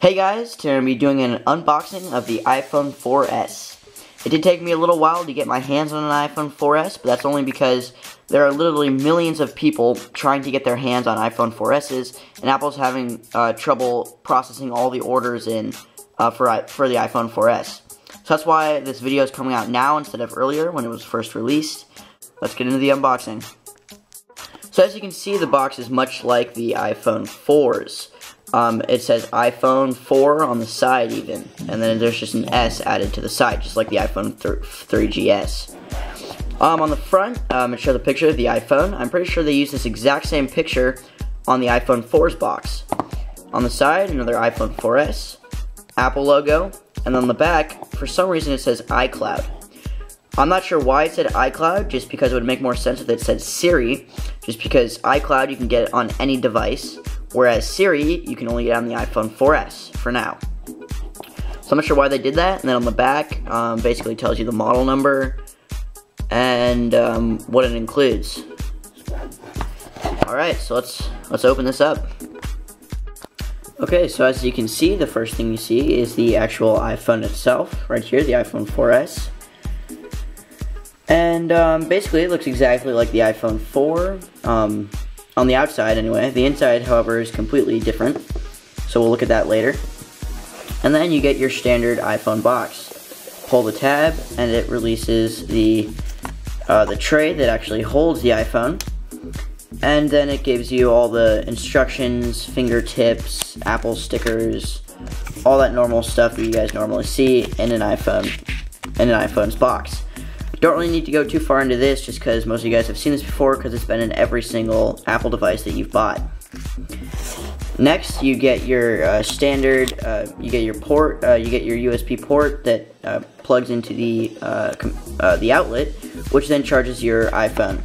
Hey guys, today I'm going to be doing an unboxing of the iPhone 4S. It did take me a little while to get my hands on an iPhone 4S, but that's only because there are literally millions of people trying to get their hands on iPhone 4Ss, and Apple's having trouble processing all the orders in for the iPhone 4S. So that's why this video is coming out now instead of earlier when it was first released. Let's get into the unboxing. So as you can see, the box is much like the iPhone 4's. It says iPhone 4 on the side even, and then there's just an S added to the side, just like the iPhone 3GS. On the front, it shows a picture of the iPhone. I'm pretty sure they use this exact same picture on the iPhone 4's box. On the side, another iPhone 4S, Apple logo, and on the back, for some reason it says iCloud. I'm not sure why it said iCloud, just because it would make more sense if it said Siri, just because iCloud you can get it on any device, whereas Siri you can only get on the iPhone 4S for now. So I'm not sure why they did that. And then on the back, basically tells you the model number and what it includes. Alright, so let's open this up. Okay, so as you can see, the first thing you see is the actual iPhone itself, right here, the iPhone 4S. And basically it looks exactly like the iPhone 4, on the outside anyway. The inside, however, is completely different, so we'll look at that later. And then you get your standard iPhone box. Pull the tab, and it releases the tray that actually holds the iPhone. And then it gives you all the instructions, fingertips, Apple stickers, all that normal stuff that you guys normally see in an iPhone's box. Don't really need to go too far into this, just because most of you guys have seen this before, because it's been in every single Apple device that you've bought. Next, you get your standard, you get your port, you get your USB port that plugs into the outlet, which then charges your iPhone.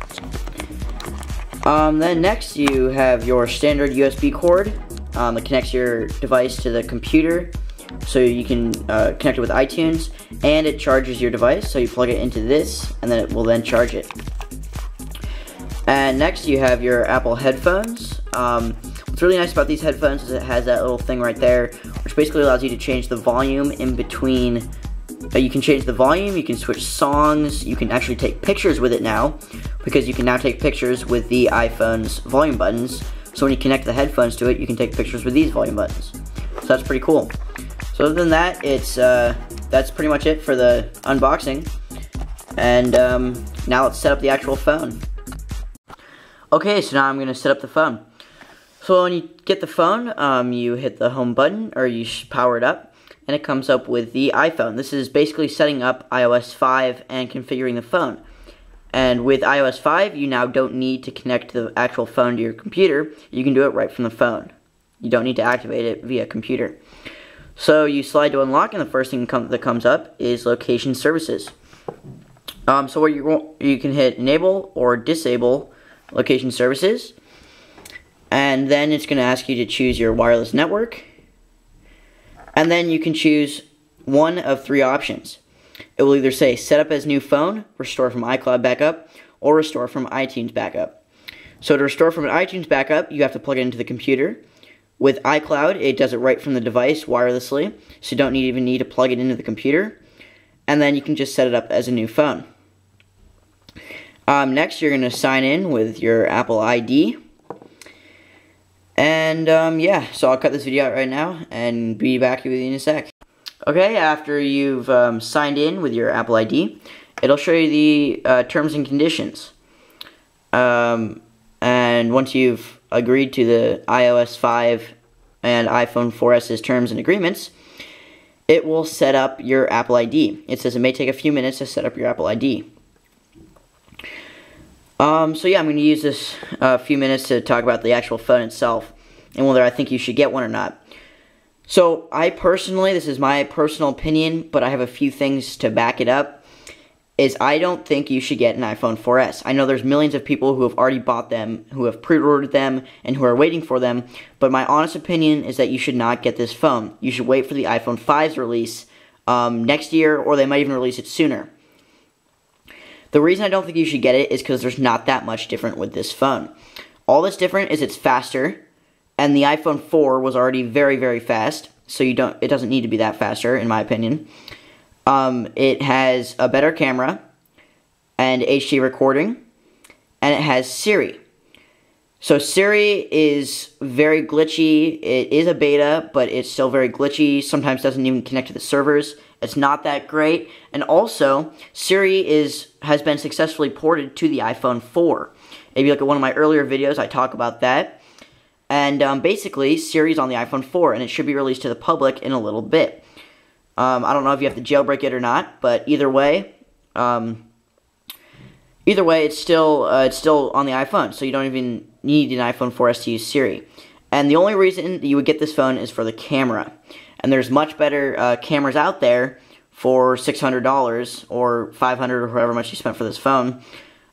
Then next, you have your standard USB cord that connects your device to the computer, so you can connect it with iTunes, and it charges your device, so you plug it into this, and then it will then charge it. And next you have your Apple headphones. What's really nice about these headphones is it has that little thing right there, which basically allows you to change the volume in between. You can change the volume, you can switch songs, you can actually take pictures with it now, because you can now take pictures with the iPhone's volume buttons. So when you connect the headphones to it, you can take pictures with these volume buttons. So that's pretty cool. So other than that, that's pretty much it for the unboxing. And now let's set up the actual phone. Okay, so now I'm going to set up the phone. So when you get the phone, you hit the home button, or you power it up, and it comes up with the iPhone. This is basically setting up iOS 5 and configuring the phone. And with iOS 5, you now don't need to connect the actual phone to your computer. You can do it right from the phone. You don't need to activate it via computer. So you slide to unlock, and the first thing that comes up is location services. So where you can hit enable or disable location services, and then it's going to ask you to choose your wireless network, and then you can choose one of three options. It will either say set up as new phone, restore from iCloud backup, or restore from iTunes backup. So to restore from an iTunes backup, you have to plug it into the computer. With iCloud, it does it right from the device wirelessly, so you don't even need to plug it into the computer. And then you can just set it up as a new phone. Next, you're going to sign in with your Apple ID. And yeah, so I'll cut this video out right now and be back with you in a sec. Okay, after you've signed in with your Apple ID, it'll show you the terms and conditions. And once you've agreed to the iOS 5 and iPhone 4S's terms and agreements, it will set up your Apple ID. It says it may take a few minutes to set up your Apple ID. So yeah, I'm going to use this few minutes to talk about the actual phone itself and whether I think you should get one or not. So I personally, this is my personal opinion, but I have a few things to back it up, is I don't think you should get an iPhone 4S. I know there's millions of people who have already bought them, who have pre-ordered them, and who are waiting for them, but my honest opinion is that you should not get this phone. You should wait for the iPhone 5's release next year, or they might even release it sooner. The reason I don't think you should get it is because there's not that much different with this phone. All that's different is it's faster, and the iPhone 4 was already very, very fast, so it doesn't need to be that faster, in my opinion. It has a better camera, and HD recording, and it has Siri. So Siri is very glitchy. It is a beta, but it's still very glitchy. Sometimes doesn't even connect to the servers. It's not that great. And also, Siri has been successfully ported to the iPhone 4. If you look at one of my earlier videos, I talk about that. And basically, Siri's on the iPhone 4, and it should be released to the public in a little bit. I don't know if you have to jailbreak it or not, but either way, it's still on the iPhone, so you don't even need an iPhone 4S to use Siri. And the only reason that you would get this phone is for the camera. And there's much better cameras out there for $600 or $500 or however much you spent for this phone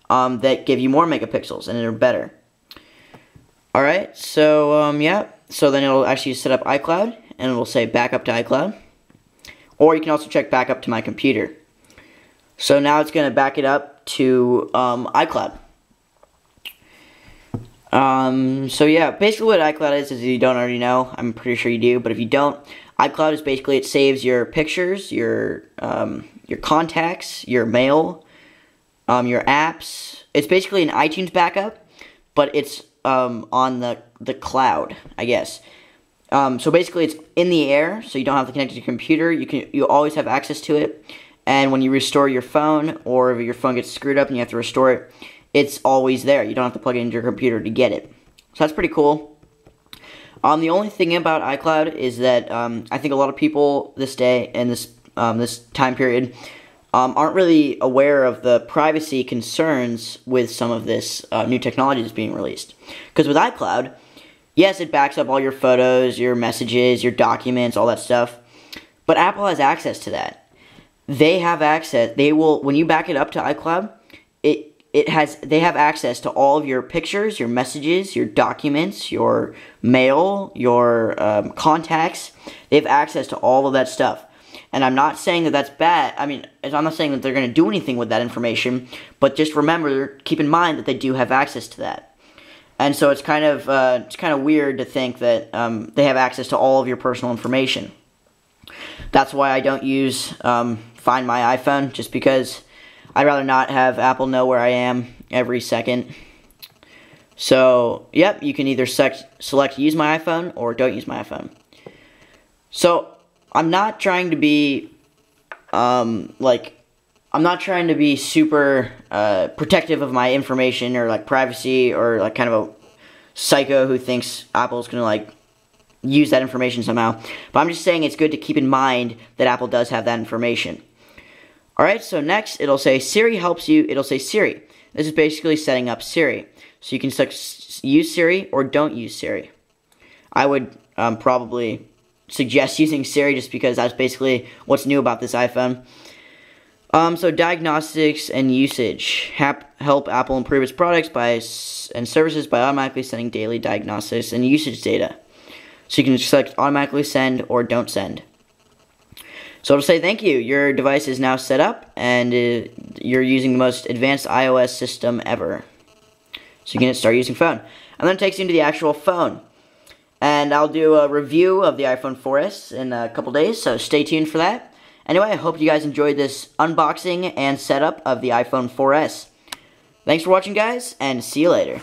that give you more megapixels and they're better. Alright, so yeah, so then it'll actually set up iCloud and it'll say backup to iCloud. Or you can also check backup to my computer. So now it's going to back it up to iCloud. So yeah, basically what iCloud is if you don't already know, I'm pretty sure you do, but if you don't, iCloud is basically, it saves your pictures, your contacts, your mail, your apps. It's basically an iTunes backup, but it's on the cloud, I guess. So basically it's in the air, so you don't have to connect to your computer. You always have access to it. And when you restore your phone, or if your phone gets screwed up and you have to restore it, it's always there. You don't have to plug it into your computer to get it. So that's pretty cool. The only thing about iCloud is that I think a lot of people this day and this time period aren't really aware of the privacy concerns with some of this new technology that's being released. Because with iCloud, yes, it backs up all your photos, your messages, your documents, all that stuff. But Apple has access to that. They have access. They will, when you back it up to iCloud, they have access to all of your pictures, your messages, your documents, your mail, your contacts. They have access to all of that stuff. And I'm not saying that that's bad. I mean, I'm not saying that they're going to do anything with that information, but just remember, keep in mind that they do have access to that. And so it's kind of weird to think that they have access to all of your personal information. That's why I don't use Find My iPhone, just because I'd rather not have Apple know where I am every second. So, yep, you can either select Use My iPhone or Don't Use My iPhone. So, I'm not trying to be, I'm not trying to be super protective of my information or, privacy or, kind of a psycho who thinks Apple's going to, use that information somehow. But I'm just saying it's good to keep in mind that Apple does have that information. Alright, so next it'll say Siri helps you. It'll say Siri. This is basically setting up Siri. So you can select use Siri or don't use Siri. I would probably suggest using Siri just because that's basically what's new about this iPhone. So diagnostics and usage help Apple improve its products and services by automatically sending daily diagnostics and usage data. So you can select automatically send or don't send. So it'll say thank you, your device is now set up and you're using the most advanced iOS system ever. So you can start using phone. And then it takes you into the actual phone. And I'll do a review of the iPhone 4S in a couple days, so stay tuned for that. Anyway, I hope you guys enjoyed this unboxing and setup of the iPhone 4S. Thanks for watching, guys, and see you later.